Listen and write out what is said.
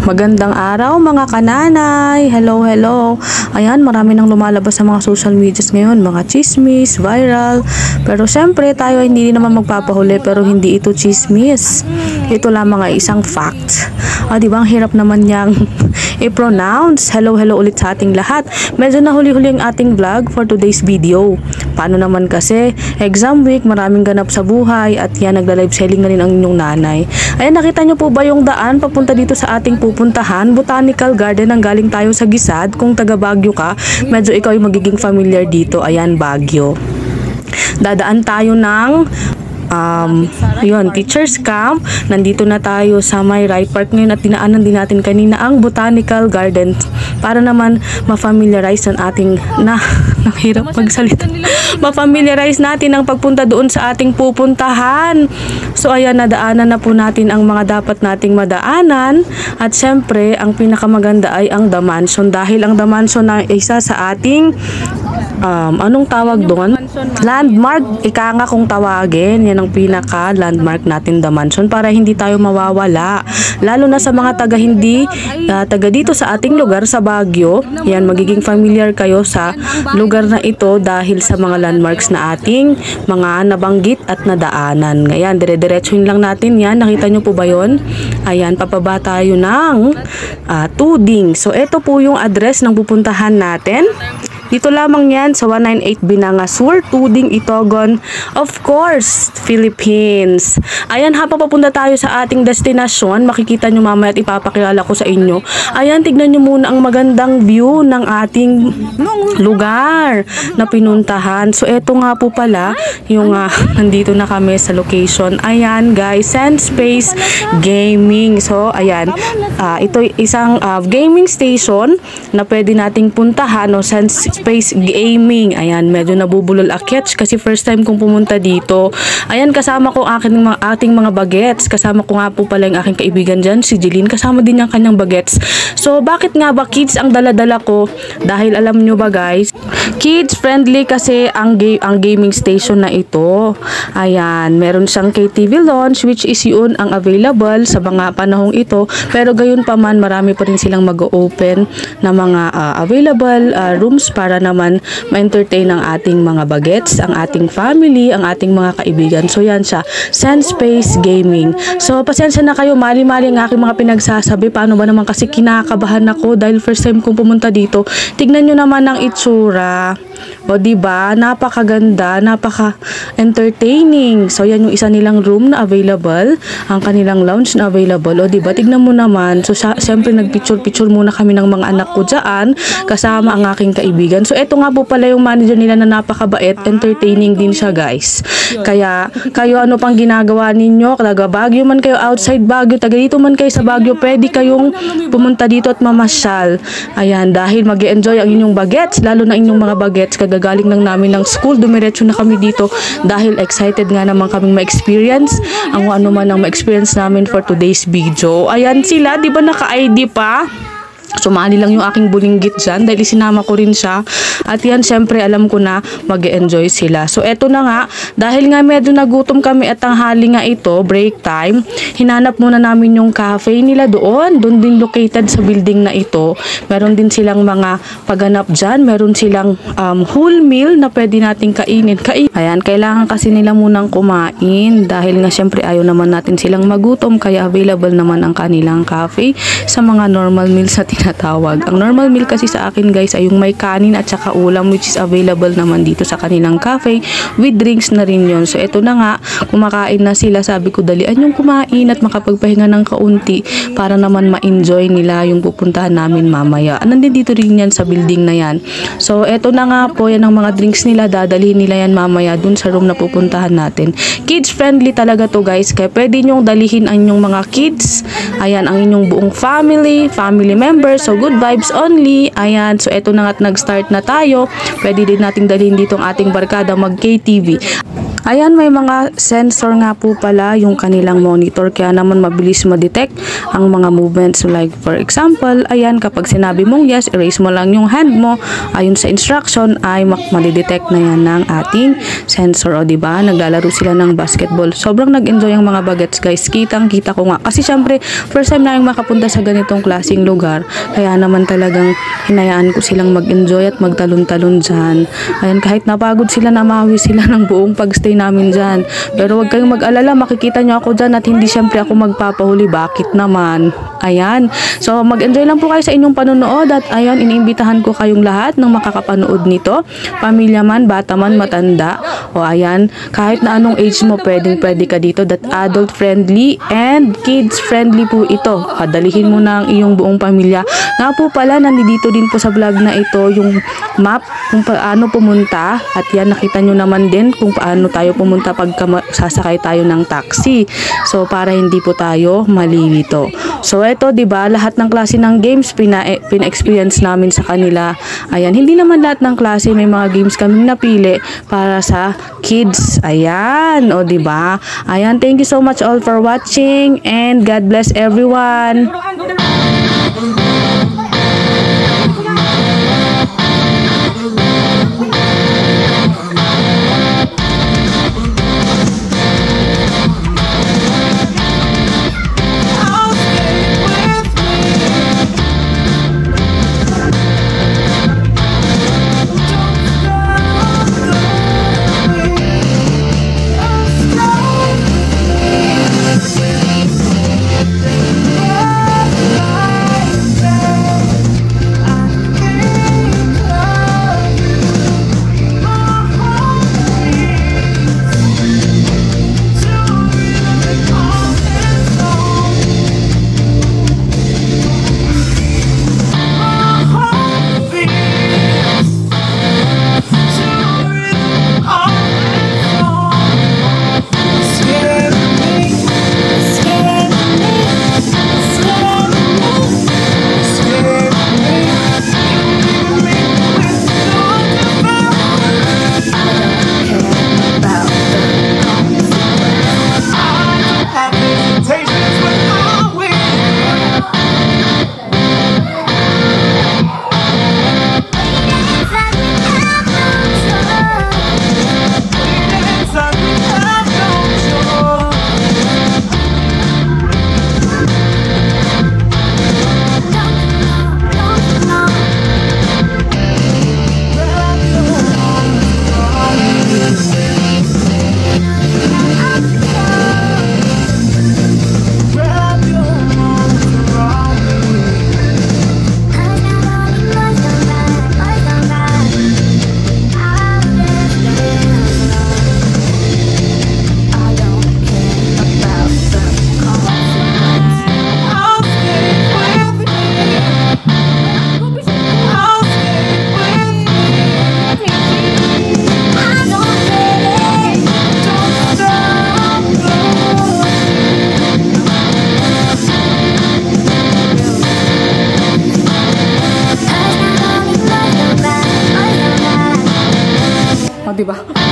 Magandang araw mga kananay. Hello, hello. Ayan, marami nang lumalabas sa mga social medias ngayon, mga chismis, viral. Pero syempre, tayo hindi naman magpapahuli, pero hindi ito chismis. Ito lamang ay isang fact. Di ba ang hirap naman niyang i-pronounce. Hello, hello ulit sa ating lahat. Medyo nahuli-huli ang ating vlog for today's video. Paano naman kasi, exam week, maraming ganap sa buhay at yan, nagla-live selling na rin ang inyong nanay. Ayan, nakita niyo po ba yung daan papunta dito sa ating pupuntahan? Botanical Garden, ang galing tayo sa Gisad. Kung taga Baguio ka, medyo ikaw ay magiging familiar dito. Ayan, Baguio. Dadaan tayo ng teacher's camp. Nandito na tayo sa may Rai Park ngayon at dinaanan din natin kanina ang Botanical Garden para naman ma-familiarize ang ating hirap magsalita. Ma-familiarize natin ang pagpunta doon sa ating pupuntahan. So ayan, nadaanan na po natin ang mga dapat nating madaanan at syempre ang pinakamaganda ay ang The Mansion dahil ang The Mansion ay isa sa ating anong tawag doon? Landmark, ika nga kung tawagin. Yan ang pinaka landmark natin, The Mansion, para hindi tayo mawawala. Lalo na sa mga taga dito sa ating lugar sa Baguio. Yan, magiging familiar kayo sa lugar na ito dahil sa mga landmarks na ating mga nabanggit at nadaanan. Ngayon, dire-diretsuhin lang natin yan. Nakita nyo po ba yun? Ayan, papaba tayo ng Tuding. So, ito po yung address ng pupuntahan natin. Dito lamang yan sa 198 Binanga Sur, Tuding, Itogon, of course, Philippines. Ayan, habang papunta tayo sa ating destinasyon, makikita nyo mamaya at ipapakilala ko sa inyo. Ayan, tignan nyo muna ang magandang view ng ating lugar na pinuntahan. So, eto nga po pala, yung nandito na kami sa location. Ayan, guys, Sandspace Gaming. So, ayan, ito isang gaming station na pwede nating puntahan, no, Space Gaming. Ayan, medyo nabubulol akyats kasi first time kong pumunta dito. Ayan, kasama ko ating mga bagets. Kasama ko nga po pala yung aking kaibigan dyan, si Jeline. Kasama din yung kanyang bagets. So, bakit nga ba kids ang dala-dala ko? Dahil alam nyo ba guys, kids friendly kasi ang gaming station na ito. Ayan, meron siyang KTV launch which is yun ang available sa mga panahong ito. Pero gayon pa man, marami pa rin silang mag-open na mga available rooms para naman ma-entertain ang ating mga bagets, ang ating family, ang ating mga kaibigan. So yan siya, Sandspace Gaming. So pasensya na kayo, mali-mali ang aking mga pinagsasabi. Paano ba naman kasi kinakabahan ako dahil first time kong pumunta dito. Tignan nyo naman ang itsura. O diba, napakaganda, napaka-entertaining. So yan yung isa nilang room na available, ang kanilang lounge na available. O diba, tignan mo naman. So siyempre nagpicture-picture muna kami ng mga anak ko dyan, kasama ang aking kaibigan. So eto nga po pala yung manager nila na napakabait, entertaining din siya guys. Kaya kayo ano pang ginagawa ninyo, taga Baguio man kayo, outside Baguio, taga dito man kayo sa Baguio, pwede kayong pumunta dito at mamasyal. Ayan, dahil mag-e-enjoy ang inyong bagets, lalo na inyong mga bagets. Kagagaling lang namin ng school, dumiretso na kami dito dahil excited nga naman kaming ma-experience ang ano man ang ma-experience namin for today's video. Ayan sila, di ba naka-ID pa? Sumali lang yung aking bulinggit dyan dahil sinama ko rin siya. At yan, syempre, alam ko na mag-e-enjoy sila. So, eto na nga. Dahil nga medyo nagutom kami at tanghali nga ito, break time, hinanap muna namin yung cafe nila doon. Doon din located sa building na ito. Meron din silang mga pagganap dyan. Meron silang whole meal na pwede nating kainin. Ayan, kailangan kasi nila munang kumain. Dahil nga, syempre, ayaw naman natin silang magutom. Kaya available naman ang kanilang cafe sa mga normal meals na tinatawag. Ang normal meal kasi sa akin guys ay yung may kanin at saka ulam which is available naman dito sa kanilang cafe with drinks na rin yun. So eto na nga, kumakain na sila. Sabi ko dalian yung kumain at makapagpahinga ng kaunti para naman ma-enjoy nila yung pupuntahan namin mamaya. Nandito dito rin yan sa building na yan. So eto na nga po, yan ang mga drinks nila. Dadalhin nila yan mamaya dun sa room na pupuntahan natin. Kids friendly talaga to guys. Kaya pwede nyong dalihin ang inyong mga kids. Ayan, ang inyong buong family members. So, good vibes only. Ayan. So, eto na nga't nag-start na tayo. Pwede din nating dalhin dito ang ating barkada mag-KTV. Ayan, may mga sensor nga po pala yung kanilang monitor, kaya naman mabilis ma-detect ang mga movements. Like for example, ayan, kapag sinabi mong yes, erase mo lang yung hand mo. Ayon sa instruction ay madidetect na yan ng ating sensor. O diba, naglalaro sila ng basketball. Sobrang nag-enjoy ang mga bagets guys. Kitang-kita ko nga. Kasi syempre, first time na yung makapunta sa ganitong klaseng lugar. Kaya naman talagang hinayaan ko silang mag-enjoy at magtalon-talon dyan. Ayan, kahit napagod sila, namawi sila ng buong pagstay namin dyan. Pero huwag kayong mag-alala, makikita nyo ako dyan at hindi syempre ako magpapahuli. Bakit naman? Ayan. So, mag-enjoy lang po kayo sa inyong panonood at ayan, iniimbitahan ko kayong lahat ng makakapanood nito. Pamilya man, bata man, matanda. O ayan, kahit na anong age mo, pwede ka dito. That adult-friendly and kids-friendly po ito. Padalihin mo na ang iyong buong pamilya. Nga po pala, nandito din po sa vlog na ito yung map kung paano pumunta. At yan, nakita nyo naman din kung paano tayo pumunta pag sasakay tayo ng taxi. So, para hindi po tayo malilito. So, ito, diba, lahat ng klase ng games pina-experience namin sa kanila. Ayan, hindi naman lahat ng klase, may mga games kaming napili para sa kids. Ayan, o diba? Ayan, thank you so much all for watching and God bless everyone. O, diba?